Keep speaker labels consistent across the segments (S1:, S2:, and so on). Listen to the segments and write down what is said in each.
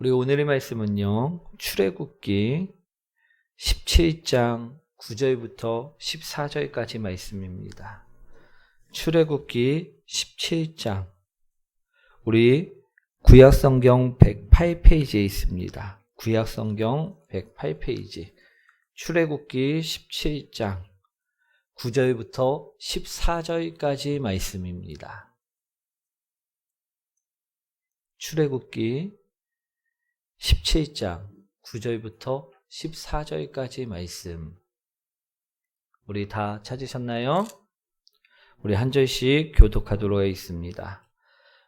S1: 우리 오늘의 말씀은요, 출애굽기 17장 9절부터 14절까지 말씀입니다. 출애굽기 17장, 우리 구약성경 108페이지에 있습니다. 구약성경 108페이지, 출애굽기 17장 9절부터 14절까지 말씀입니다. 출애굽기 17장 9절부터 14절까지 말씀, 우리 다 찾으셨나요? 우리 한 절씩 교독하도록 하겠습니다.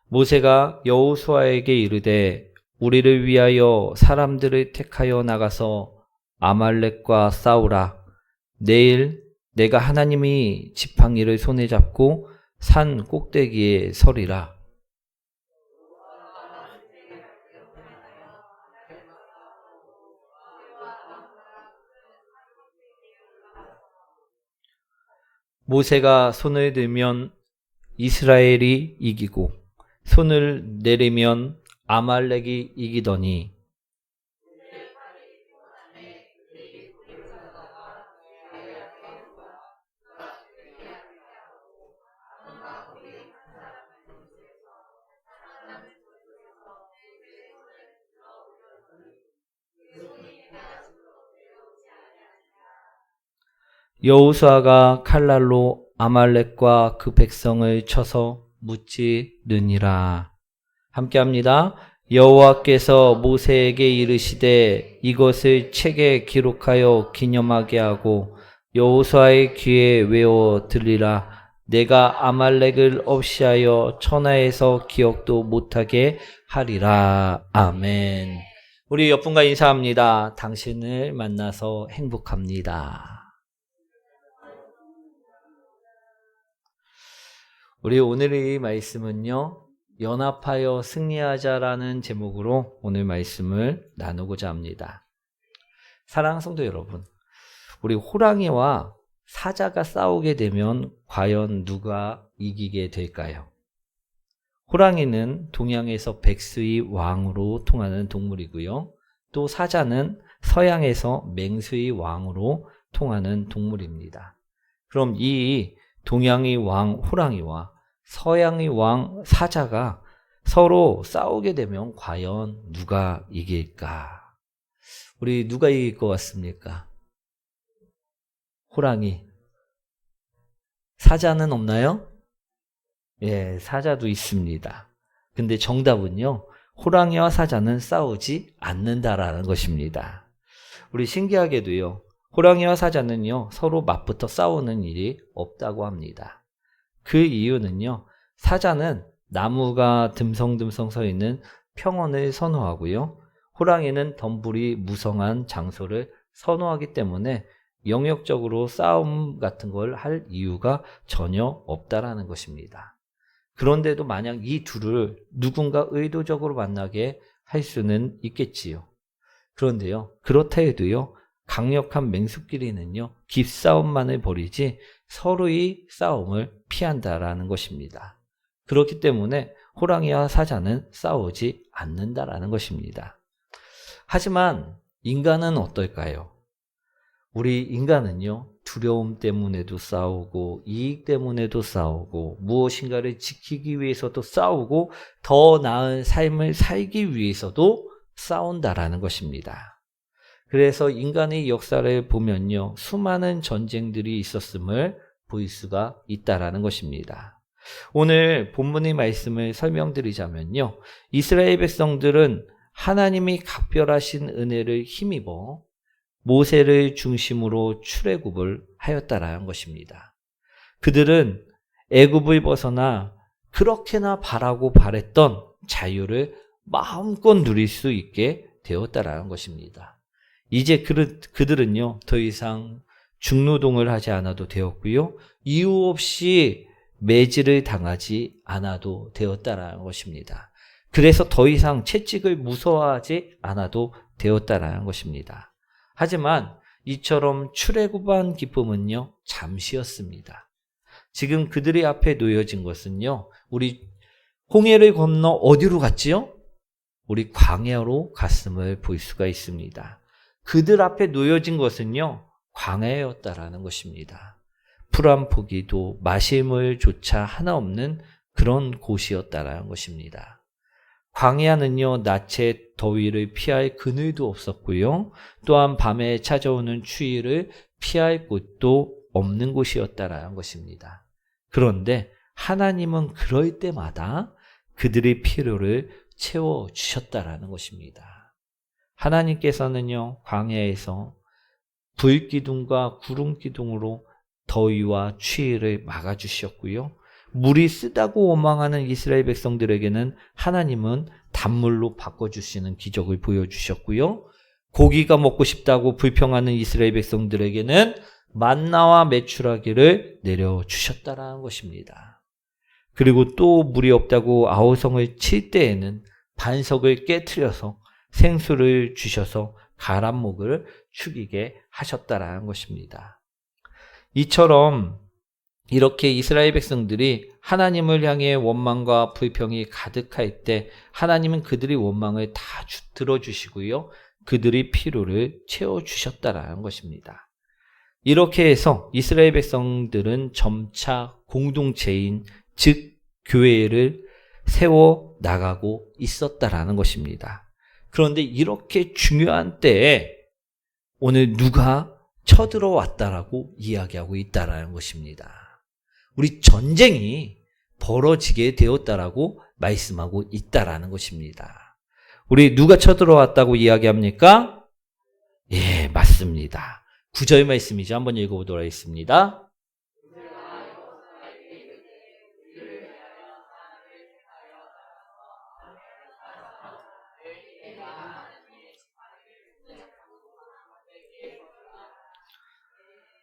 S1: 모세가 여호수아에게 이르되 우리를 위하여 사람들을 택하여 나가서 아말렉과 싸우라. 내일 내가 하나님이 지팡이를 손에 잡고 산 꼭대기에 서리라. 모세가 손을 들면 이스라엘이 이기고 손을 내리면 아말렉이 이기더니 여호수아가 칼날로 아말렉과 그 백성을 쳐서 무찌르니라. 함께합니다. 여호와께서 모세에게 이르시되 이것을 책에 기록하여 기념하게 하고 여호수아의 귀에 외워 들리라. 내가 아말렉을 없이하여 천하에서 기억도 못하게 하리라. 아멘. 우리 옆분과 인사합니다. 당신을 만나서 행복합니다. 우리 오늘의 말씀은요, 연합하여 승리하자라는 제목으로 오늘 말씀을 나누고자 합니다. 사랑하는 성도 여러분, 우리 호랑이와 사자가 싸우게 되면 과연 누가 이기게 될까요? 호랑이는 동양에서 백수의 왕으로 통하는 동물이고요. 또 사자는 서양에서 맹수의 왕으로 통하는 동물입니다. 그럼 이 동양의 왕 호랑이와 서양의 왕 사자가 서로 싸우게 되면 과연 누가 이길까? 우리 누가 이길 것 같습니까? 호랑이. 사자는 없나요? 예, 사자도 있습니다. 근데 정답은요, 호랑이와 사자는 싸우지 않는다라는 것입니다. 우리 신기하게도요, 호랑이와 사자는요, 서로 맞붙어 싸우는 일이 없다고 합니다. 그 이유는요, 사자는 나무가 듬성듬성 서 있는 평원을 선호하고요, 호랑이는 덤불이 무성한 장소를 선호하기 때문에 영역적으로 싸움 같은 걸 할 이유가 전혀 없다라는 것입니다. 그런데도 만약 이 둘을 누군가 의도적으로 만나게 할 수는 있겠지요. 그런데요, 그렇다 해도요, 강력한 맹수끼리는요, 깁싸움만을 벌이지 서로의 싸움을 피한다라는 것입니다. 그렇기 때문에 호랑이와 사자는 싸우지 않는다라는 것입니다. 하지만 인간은 어떨까요? 우리 인간은요, 두려움 때문에도 싸우고 이익 때문에도 싸우고 무엇인가를 지키기 위해서도 싸우고 더 나은 삶을 살기 위해서도 싸운다라는 것입니다. 그래서 인간의 역사를 보면요, 수많은 전쟁들이 있었음을 볼 수가 있다라는 것입니다. 오늘 본문의 말씀을 설명드리자면요, 이스라엘 백성들은 하나님이 각별하신 은혜를 힘입어 모세를 중심으로 출애굽을 하였다라는 것입니다. 그들은 애굽을 벗어나 그렇게나 바라고 바랬던 자유를 마음껏 누릴 수 있게 되었다라는 것입니다. 이제 그들은요, 더 이상 중노동을 하지 않아도 되었고요, 이유 없이 매질을 당하지 않아도 되었다라는 것입니다. 그래서 더 이상 채찍을 무서워하지 않아도 되었다라는 것입니다. 하지만 이처럼 출애굽한 기쁨은요, 잠시였습니다. 지금 그들의 앞에 놓여진 것은요, 우리 홍해를 건너 어디로 갔지요? 우리 광야로 갔음을 볼 수가 있습니다. 그들 앞에 놓여진 것은요, 광야였다라는 것입니다. 풀 한 포기도 마실 물조차 하나 없는 그런 곳이었다라는 것입니다. 광야는요, 낮의 더위를 피할 그늘도 없었고요, 또한 밤에 찾아오는 추위를 피할 곳도 없는 곳이었다라는 것입니다. 그런데 하나님은 그럴 때마다 그들의 필요를 채워주셨다라는 것입니다. 하나님께서는요, 광야에서 불기둥과 구름기둥으로 더위와 추위를 막아주셨고요, 물이 쓰다고 원망하는 이스라엘 백성들에게는 하나님은 단물로 바꿔주시는 기적을 보여주셨고요, 고기가 먹고 싶다고 불평하는 이스라엘 백성들에게는 만나와 메추라기를 내려주셨다라는 것입니다. 그리고 또 물이 없다고 아우성을 칠 때에는 반석을 깨트려서 생수를 주셔서 가람목을 죽이게 하셨다라는 것입니다. 이처럼 이렇게 이스라엘 백성들이 하나님을 향해 원망과 불평이 가득할 때 하나님은 그들의 원망을 다 들어주시고요, 그들의 필요를 채워주셨다라는 것입니다. 이렇게 해서 이스라엘 백성들은 점차 공동체인 즉 교회를 세워 나가고 있었다라는 것입니다. 그런데 이렇게 중요한 때에 오늘 누가 쳐들어왔다라고 이야기하고 있다라는 것입니다. 우리 전쟁이 벌어지게 되었다라고 말씀하고 있다라는 것입니다. 우리 누가 쳐들어왔다고 이야기합니까? 예, 맞습니다. 9절 말씀이죠. 한번 읽어보도록 하겠습니다.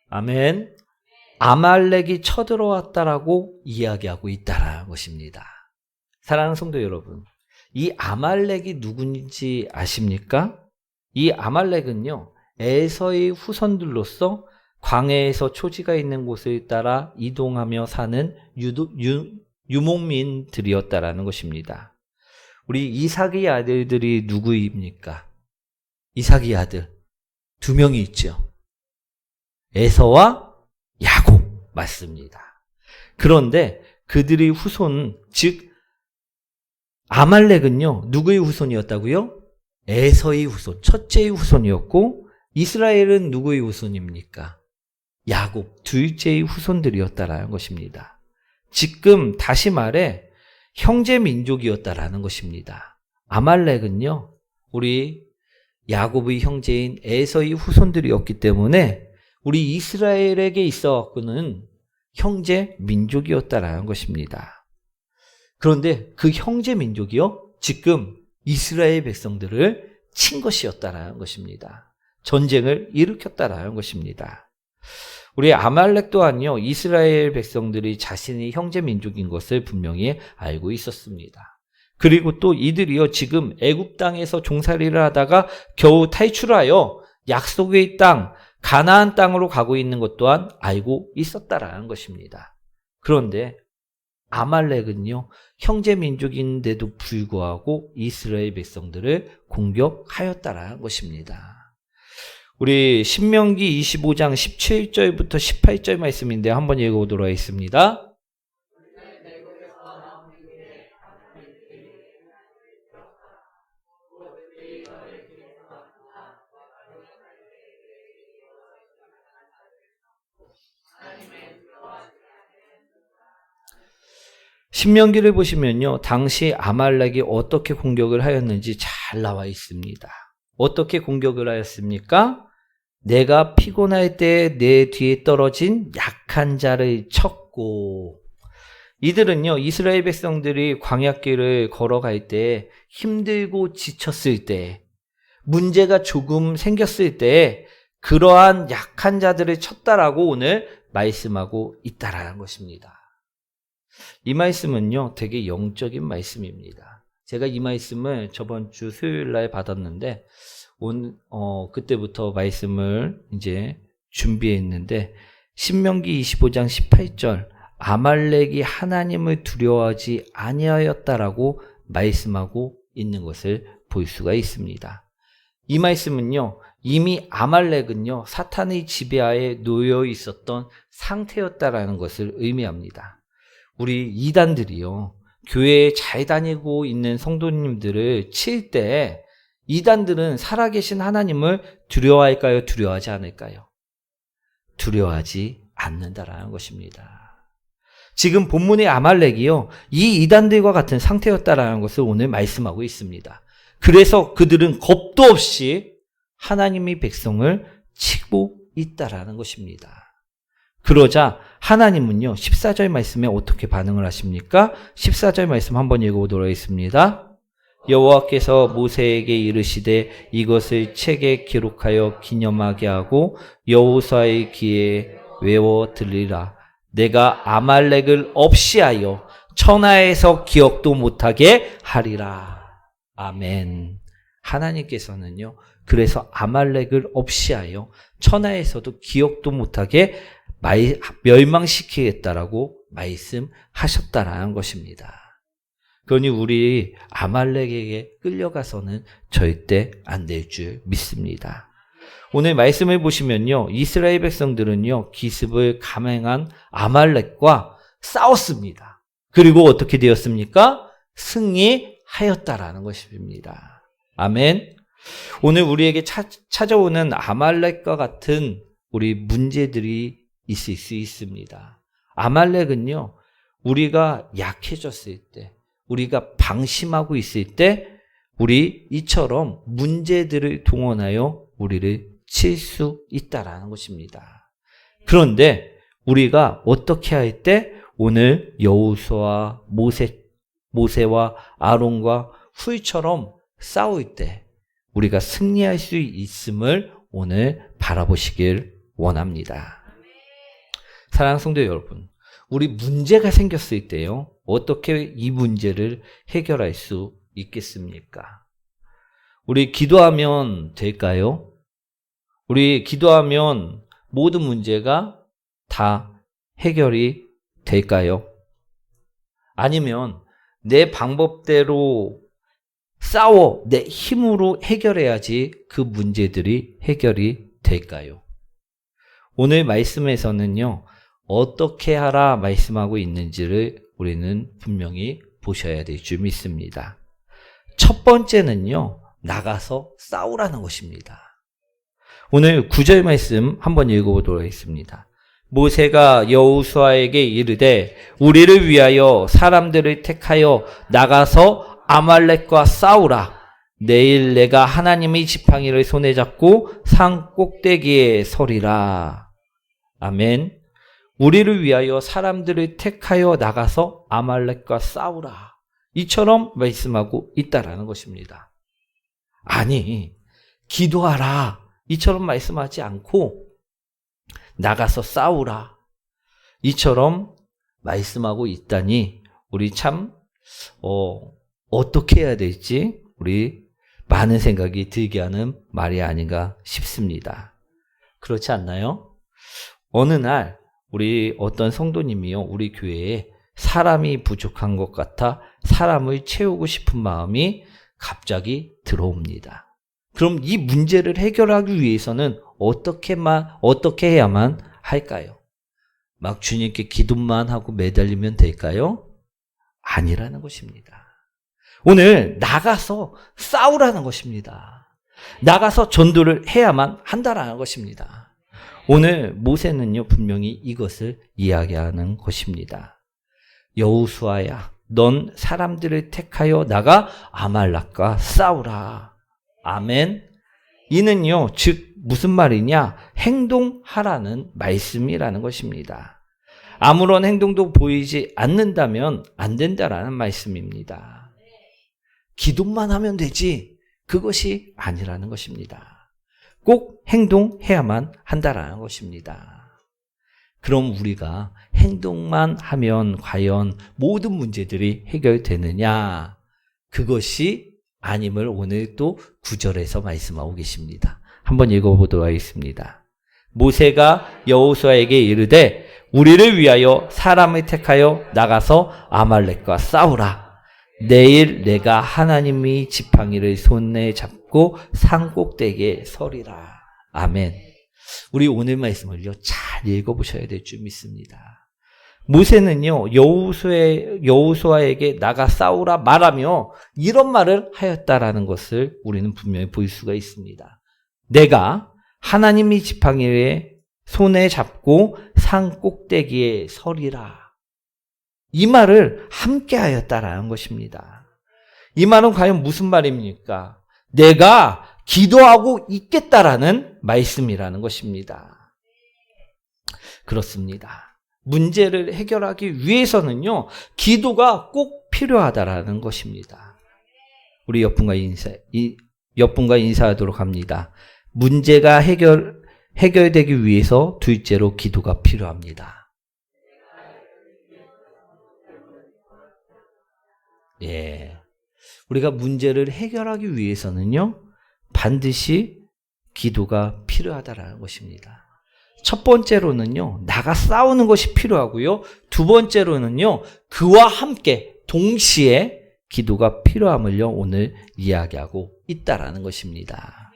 S1: 아멘. 아말렉이 쳐들어왔다라고 이야기하고 있다라는 것입니다. 사랑하는 성도 여러분, 이 아말렉이 누군지 아십니까? 이 아말렉은요, 에서의 후손들로서 광야에서 초지가 있는 곳을 따라 이동하며 사는 유목민들이었다라는 것입니다. 우리 이삭의 아들들이 누구입니까? 이삭의 아들 2명이 있죠. 에서와 야곱, 맞습니다. 그런데 그들의 후손, 즉 아말렉은요, 누구의 후손이었다고요? 에서의 후손, 첫째의 후손이었고, 이스라엘은 누구의 후손입니까? 야곱, 둘째의 후손들이었다라는 것입니다. 지금 다시 말해 형제 민족이었다라는 것입니다. 아말렉은요, 우리 야곱의 형제인 에서의 후손들이었기 때문에 우리 이스라엘에게 있어서는 형제 민족이었다라는 것입니다. 그런데 그 형제 민족이요, 지금 이스라엘 백성들을 친 것이었다라는 것입니다. 전쟁을 일으켰다라는 것입니다. 우리 아말렉 또한요, 이스라엘 백성들이 자신의 형제 민족인 것을 분명히 알고 있었습니다. 그리고 또 이들이요, 지금 애굽 땅에서 종살이를 하다가 겨우 탈출하여 약속의 땅, 가나안 땅으로 가고 있는 것 또한 알고 있었다라는 것입니다. 그런데 아말렉은요, 형제 민족인데도 불구하고 이스라엘 백성들을 공격하였다라는 것입니다. 우리 신명기 25장 17절부터 18절 말씀인데 한번 읽어보도록 하겠습니다. 신명기를 보시면요, 당시 아말렉이 어떻게 공격을 하였는지 잘 나와 있습니다. 어떻게 공격을 하였습니까? 내가 피곤할 때 내 뒤에 떨어진 약한 자를 쳤고, 이들은요, 이스라엘 백성들이 광야길을 걸어갈 때 힘들고 지쳤을 때, 문제가 조금 생겼을 때 그러한 약한 자들을 쳤다라고 오늘 말씀하고 있다라는 것입니다. 이 말씀은요, 되게 영적인 말씀입니다. 제가 이 말씀을 저번 주 수요일 날 받았는데, 그때부터 말씀을 이제 준비했는데, 신명기 25장 18절, 아말렉이 하나님을 두려워하지 아니하였다라고 말씀하고 있는 것을 볼 수가 있습니다. 이 말씀은요, 이미 아말렉은요, 사탄의 지배하에 놓여 있었던 상태였다라는 것을 의미합니다. 우리 이단들이요, 교회에 잘 다니고 있는 성도님들을 칠 때 이단들은 살아계신 하나님을 두려워할까요? 두려워하지 않을까요? 두려워하지 않는다라는 것입니다. 지금 본문의 아말렉이요, 이 이단들과 같은 상태였다라는 것을 오늘 말씀하고 있습니다. 그래서 그들은 겁도 없이 하나님의 백성을 치고 있다라는 것입니다. 그러자 하나님은요, 14절 말씀에 어떻게 반응을 하십니까? 14절 말씀 한번 읽어보도록 하겠습니다. 여호와께서 모세에게 이르시되 이것을 책에 기록하여 기념하게 하고 여호수아의 귀에 외워 들리라. 내가 아말렉을 없이하여 천하에서 기억도 못하게 하리라. 아멘. 하나님께서는요, 그래서 아말렉을 없이하여 천하에서도 기억도 못하게 멸망시키겠다라고 말씀하셨다라는 것입니다. 그러니 우리 아말렉에게 끌려가서는 절대 안 될 줄 믿습니다. 오늘 말씀을 보시면요, 이스라엘 백성들은요, 기습을 감행한 아말렉과 싸웠습니다. 그리고 어떻게 되었습니까? 승리하였다라는 것입니다. 아멘. 오늘 우리에게 찾아오는 아말렉과 같은 우리 문제들이 있을 수 있습니다. 아말렉은요, 우리가 약해졌을 때, 우리가 방심하고 있을 때, 우리 이처럼 문제들을 동원하여 우리를 칠 수 있다라는 것입니다. 그런데 우리가 어떻게 할 때 오늘 여호수아, 모세와 아론과 훌처럼 싸울 때 우리가 승리할 수 있음을 오늘 바라보시길 원합니다. 사랑하는 성도 여러분, 우리 문제가 생겼을 때요, 어떻게 이 문제를 해결할 수 있겠습니까? 우리 기도하면 될까요? 우리 기도하면 모든 문제가 다 해결이 될까요? 아니면 내 방법대로 싸워 내 힘으로 해결해야지 그 문제들이 해결이 될까요? 오늘 말씀에서는요, 어떻게 하라 말씀하고 있는지를 우리는 분명히 보셔야 될 줄 믿습니다. 첫 번째는요, 나가서 싸우라는 것입니다. 오늘 9절 말씀 한번 읽어보도록 하겠습니다. 모세가 여호수아에게 이르되 우리를 위하여 사람들을 택하여 나가서 아말렉과 싸우라. 내일 내가 하나님의 지팡이를 손에 잡고 산 꼭대기에 서리라. 아멘. 우리를 위하여 사람들을 택하여 나가서 아말렉과 싸우라. 이처럼 말씀하고 있다라는 것입니다. 아니, 기도하라. 이처럼 말씀하지 않고 나가서 싸우라. 이처럼 말씀하고 있다니 우리 참 어떻게 해야 될지 우리 많은 생각이 들게 하는 말이 아닌가 싶습니다. 그렇지 않나요? 어느 날 우리 어떤 성도님이요, 우리 교회에 사람이 부족한 것 같아 사람을 채우고 싶은 마음이 갑자기 들어옵니다. 그럼 이 문제를 해결하기 위해서는 어떻게 해야만 할까요? 막 주님께 기도만 하고 매달리면 될까요? 아니라는 것입니다. 오늘 나가서 싸우라는 것입니다. 나가서 전도를 해야만 한다라는 것입니다. 오늘 모세는요, 분명히 이것을 이야기하는 것입니다. 여호수아야, 넌 사람들을 택하여 나가 아말렉과 싸우라. 아멘. 이는요, 즉 무슨 말이냐? 행동하라는 말씀이라는 것입니다. 아무런 행동도 보이지 않는다면 안 된다라는 말씀입니다. 기도만 하면 되지 그것이 아니라는 것입니다. 꼭 행동해야만 한다라는 것입니다. 그럼 우리가 행동만 하면 과연 모든 문제들이 해결되느냐? 그것이 아님을 오늘 또 9절에서 말씀하고 계십니다. 한번 읽어보도록 하겠습니다. 모세가 여호수아에게 이르되 우리를 위하여 사람을 택하여 나가서 아말렉과 싸우라. 내일 내가 하나님이 지팡이를 손에 잡고 산 꼭대기에 서리라. 아멘. 우리 오늘 말씀을요, 잘 읽어보셔야 될 줄 믿습니다. 모세는요, 여호수아에게 나가 싸우라 말하며 이런 말을 하였다라는 것을 우리는 분명히 볼 수가 있습니다. 내가 하나님이 지팡이를 손에 잡고 산 꼭대기에 서리라. 이 말을 함께 하였다라는 것입니다. 이 말은 과연 무슨 말입니까? 내가 기도하고 있겠다라는 말씀이라는 것입니다. 그렇습니다. 문제를 해결하기 위해서는요, 기도가 꼭 필요하다라는 것입니다. 우리 옆분과 인사하도록 합니다. 문제가 해결되기 위해서 둘째로 기도가 필요합니다. 예. 우리가 문제를 해결하기 위해서는요, 반드시 기도가 필요하다라는 것입니다. 첫 번째로는요, 나가 싸우는 것이 필요하고요. 두 번째로는요, 그와 함께 동시에 기도가 필요함을요, 오늘 이야기하고 있다라는 것입니다.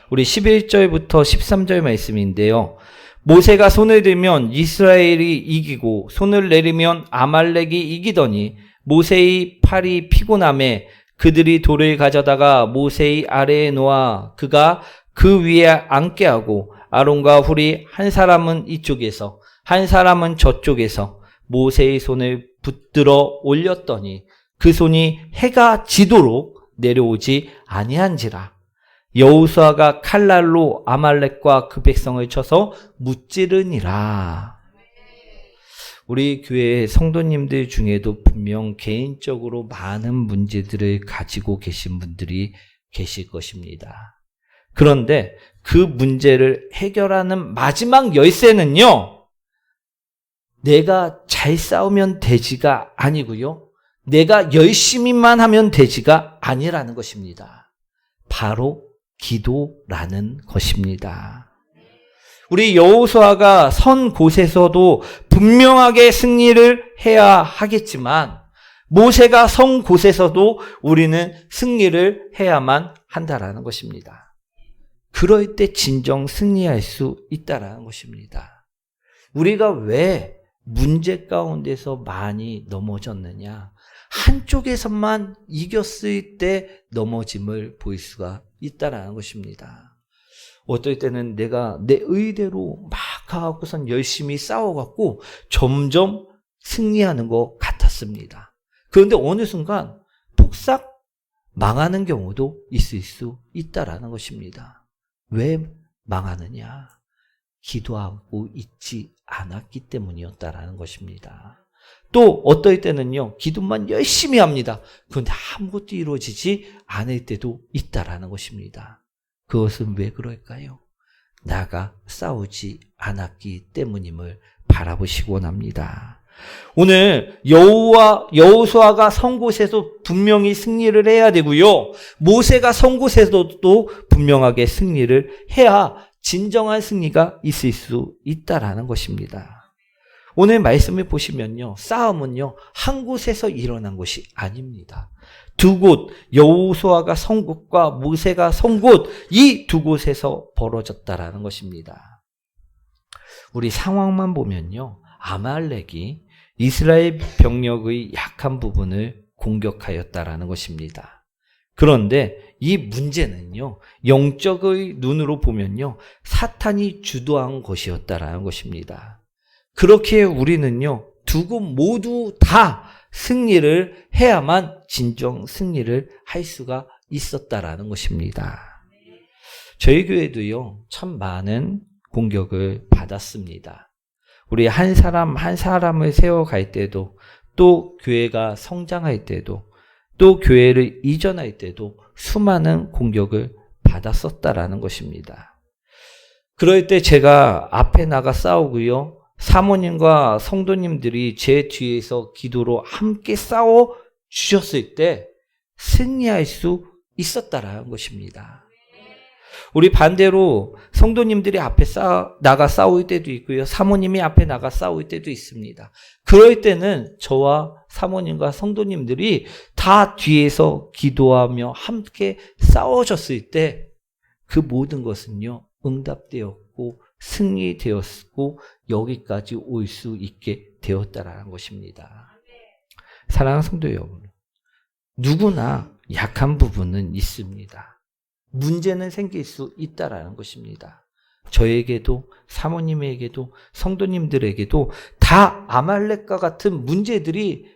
S1: 우리 11절부터 13절 말씀인데요. 모세가 손을 들면 이스라엘이 이기고 손을 내리면 아말렉이 이기더니 모세의 팔이 피곤함에 그들이 돌을 가져다가 모세의 아래에 놓아 그가 그 위에 앉게 하고 아론과 훌이 한 사람은 이쪽에서 한 사람은 저쪽에서 모세의 손을 붙들어 올렸더니 그 손이 해가 지도록 내려오지 아니한지라. 여호수아가 칼날로 아말렉과 그 백성을 쳐서 무찌르니라. 우리 교회 성도님들 중에도 분명 개인적으로 많은 문제들을 가지고 계신 분들이 계실 것입니다. 그런데 그 문제를 해결하는 마지막 열쇠는요, 내가 잘 싸우면 되지가 아니고요, 내가 열심히만 하면 되지가 아니라는 것입니다. 바로 기도라는 것입니다. 우리 여호수아가 선 곳에서도 분명하게 승리를 해야 하겠지만 모세가 선 곳에서도 우리는 승리를 해야만 한다라는 것입니다. 그럴 때 진정 승리할 수 있다라는 것입니다. 우리가 왜 문제 가운데서 많이 넘어졌느냐? 한쪽에서만 이겼을 때 넘어짐을 볼 수가 있다라는 것입니다. 어떨 때는 내가 내 의대로 막 가갖고선 열심히 싸워갖고 점점 승리하는 것 같았습니다. 그런데 어느 순간 폭삭 망하는 경우도 있을 수 있다라는 것입니다. 왜 망하느냐? 기도하고 있지 않았기 때문이었다라는 것입니다. 또 어떨 때는요, 기도만 열심히 합니다. 그런데 아무것도 이루어지지 않을 때도 있다라는 것입니다. 그것은 왜 그럴까요? 나가 싸우지 않았기 때문임을 바라보시기 원합니다. 오늘 여호수아가 선 곳에서 분명히 승리를 해야 되고요, 모세가 선 곳에서도 분명하게 승리를 해야 진정한 승리가 있을 수 있다라는 것입니다. 오늘 말씀을 보시면요, 싸움은요 한 곳에서 일어난 것이 아닙니다. 두 곳, 여호수아가 선 곳과 모세가 선 곳, 이 두 곳에서 벌어졌다라는 것입니다. 우리 상황만 보면요, 아말렉이 이스라엘 병력의 약한 부분을 공격하였다라는 것입니다. 그런데 이 문제는요, 영적의 눈으로 보면요, 사탄이 주도한 것이었다라는 것입니다. 그렇게 우리는요, 두 곳 모두 다 승리를 해야만 진정 승리를 할 수가 있었다라는 것입니다. 저희 교회도요, 참 많은 공격을 받았습니다. 우리 한 사람 한 사람을 세워갈 때도, 또 교회가 성장할 때도, 또 교회를 이전할 때도 수많은 공격을 받았었다라는 것입니다. 그럴 때 제가 앞에 나가 싸우고요, 사모님과 성도님들이 제 뒤에서 기도로 함께 싸워 주셨을 때 승리할 수 있었다라는 것입니다. 우리 반대로 성도님들이 앞에 나가 싸울 때도 있고요, 사모님이 앞에 나가 싸울 때도 있습니다. 그럴 때는 저와 사모님과 성도님들이 다 뒤에서 기도하며 함께 싸워졌을 때 그 모든 것은요, 응답되었고 승리되었고 여기까지 올 수 있게 되었다라는 것입니다. 사랑하는 성도 여러분, 누구나 약한 부분은 있습니다. 문제는 생길 수 있다라는 것입니다. 저에게도 사모님에게도 성도님들에게도 다 아말렉과 같은 문제들이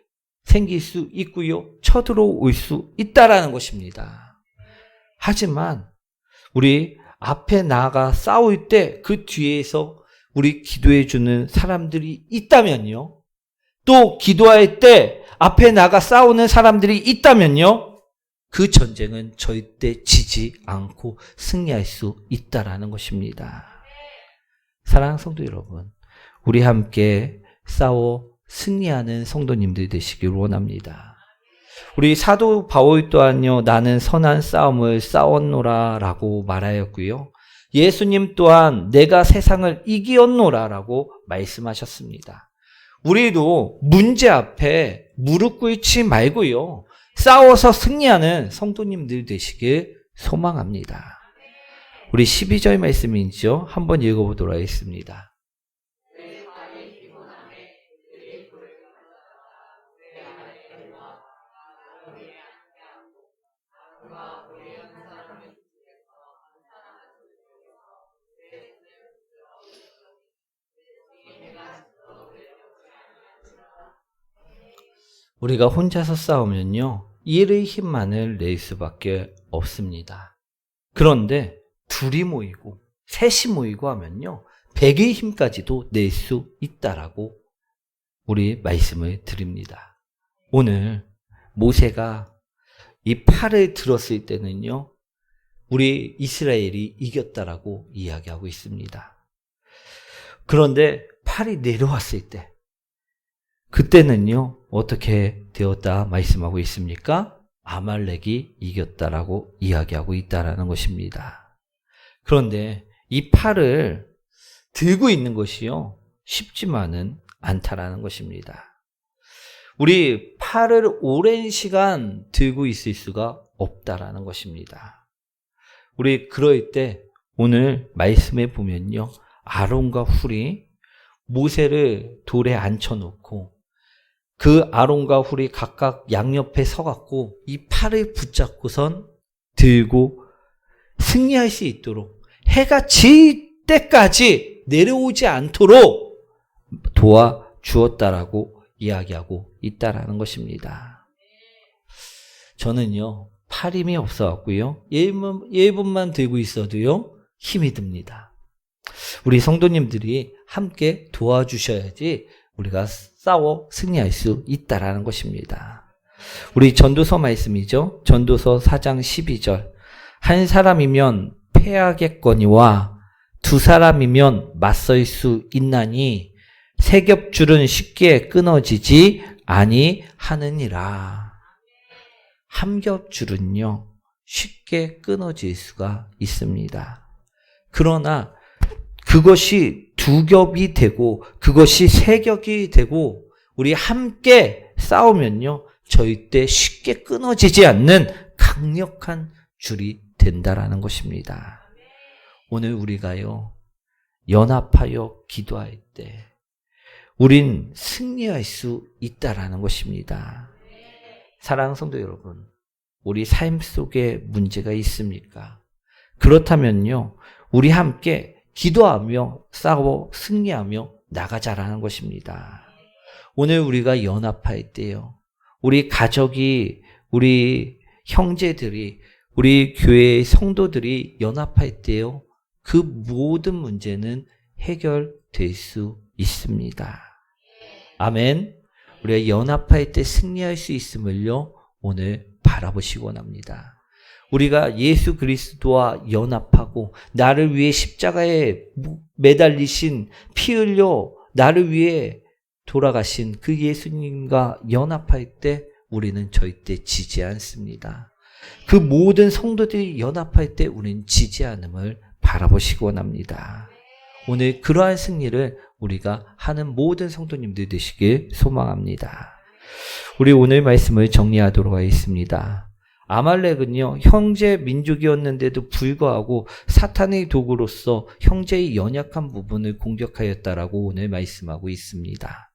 S1: 생길 수 있고요. 쳐들어올 수 있다라는 것입니다. 하지만 우리 앞에 나아가 싸울 때 그 뒤에서 우리 기도해 주는 사람들이 있다면요. 또 기도할 때 앞에 나가 싸우는 사람들이 있다면요. 그 전쟁은 절대 지지 않고 승리할 수 있다라는 것입니다. 사랑하는 성도 여러분, 우리 함께 싸워 승리하는 성도님들 되시길 원합니다. 우리 사도 바울 또한요, 나는 선한 싸움을 싸웠노라 라고 말하였고요. 예수님 또한 내가 세상을 이기었노라 라고 말씀하셨습니다. 우리도 문제 앞에 무릎 꿇지 말고요, 싸워서 승리하는 성도님들 되시길 소망합니다. 우리 12절 말씀이죠. 한번 읽어보도록 하겠습니다. 우리가 혼자서 싸우면요, 일의 힘만을 낼 수밖에 없습니다. 그런데 둘이 모이고 셋이 모이고 하면요, 100의 힘까지도 낼 수 있다라고 우리 말씀을 드립니다. 오늘 모세가 이 팔을 들었을 때는요, 우리 이스라엘이 이겼다라고 이야기하고 있습니다. 그런데 팔이 내려왔을 때, 그때는요, 어떻게 되었다 말씀하고 있습니까? 아말렉이 이겼다라고 이야기하고 있다라는 것입니다. 그런데 이 팔을 들고 있는 것이요, 쉽지만은 않다라는 것입니다. 우리 팔을 오랜 시간 들고 있을 수가 없다라는 것입니다. 우리 그럴 때 오늘 말씀에 보면요, 아론과 훌이 모세를 돌에 앉혀놓고 그 아론과 훌이 각각 양옆에 서갖고 이 팔을 붙잡고선 들고 승리할 수 있도록, 해가 질 때까지 내려오지 않도록 도와주었다라고 이야기하고 있다라는 것입니다. 저는요, 팔 힘이 없어갖고요, 1분만 들고 있어도요, 힘이 듭니다. 우리 성도님들이 함께 도와주셔야지 우리가 싸워 승리할 수 있다라는 것입니다. 우리 전도서 말씀이죠. 전도서 4장 12절. 한 사람이면 패하겠거니와 두 사람이면 맞설 수 있나니 세 겹줄은 쉽게 끊어지지 아니하느니라. 한 겹줄은요, 쉽게 끊어질 수가 있습니다. 그러나 그것이 두 겹이 되고 그것이 세 겹이 되고 우리 함께 싸우면요, 절대 쉽게 끊어지지 않는 강력한 줄이 된다라는 것입니다. 오늘 우리가요, 연합하여 기도할 때 우린 승리할 수 있다라는 것입니다. 사랑하는 성도 여러분, 우리 삶 속에 문제가 있습니까? 그렇다면요, 우리 함께 기도하며 싸워 승리하며 나가자라는 것입니다. 오늘 우리가 연합할 때요, 우리 가족이, 우리 형제들이, 우리 교회의 성도들이 연합할 때요, 그 모든 문제는 해결될 수 있습니다. 아멘. 우리가 연합할 때 승리할 수 있음을요, 오늘 바라보시기 원합니다. 우리가 예수 그리스도와 연합하고 나를 위해 십자가에 매달리신, 피 흘려 나를 위해 돌아가신 그 예수님과 연합할 때 우리는 절대 지지 않습니다. 그 모든 성도들이 연합할 때 우리는 지지 않음을 바라보시기 원합니다. 오늘 그러한 승리를 우리가 하는 모든 성도님들 되시길 소망합니다. 우리 오늘 말씀을 정리하도록 하겠습니다. 아말렉은요, 형제 민족이었는데도 불구하고 사탄의 도구로서 형제의 연약한 부분을 공격하였다라고 오늘 말씀하고 있습니다.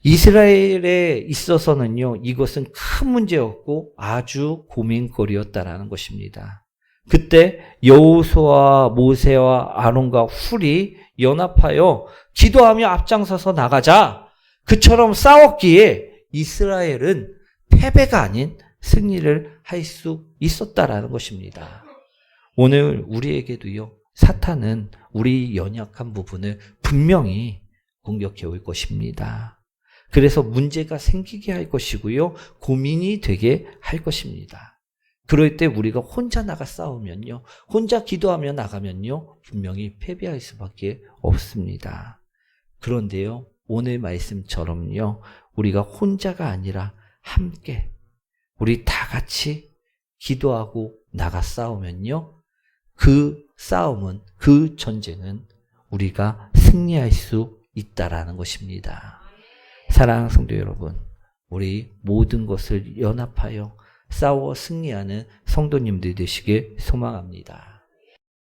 S1: 이스라엘에 있어서는요, 이것은 큰 문제였고 아주 고민거리였다라는 것입니다. 그때 여호수아와 모세와 아론과 훌이 연합하여 기도하며 앞장서서 나가자. 그처럼 싸웠기에 이스라엘은 패배가 아닌 승리를 할 수 있었다라는 것입니다. 오늘 우리에게도요, 사탄은 우리 연약한 부분을 분명히 공격해 올 것입니다. 그래서 문제가 생기게 할 것이고요, 고민이 되게 할 것입니다. 그럴 때 우리가 혼자 나가 싸우면요, 혼자 기도하며 나가면요, 분명히 패배할 수밖에 없습니다. 그런데요, 오늘 말씀처럼요, 우리가 혼자가 아니라 함께 우리 다 같이 기도하고 나가 싸우면요, 그 싸움은, 그 전쟁은 우리가 승리할 수 있다라는 것입니다. 사랑하는 성도 여러분, 우리 모든 것을 연합하여 싸워 승리하는 성도님들 되시길 소망합니다.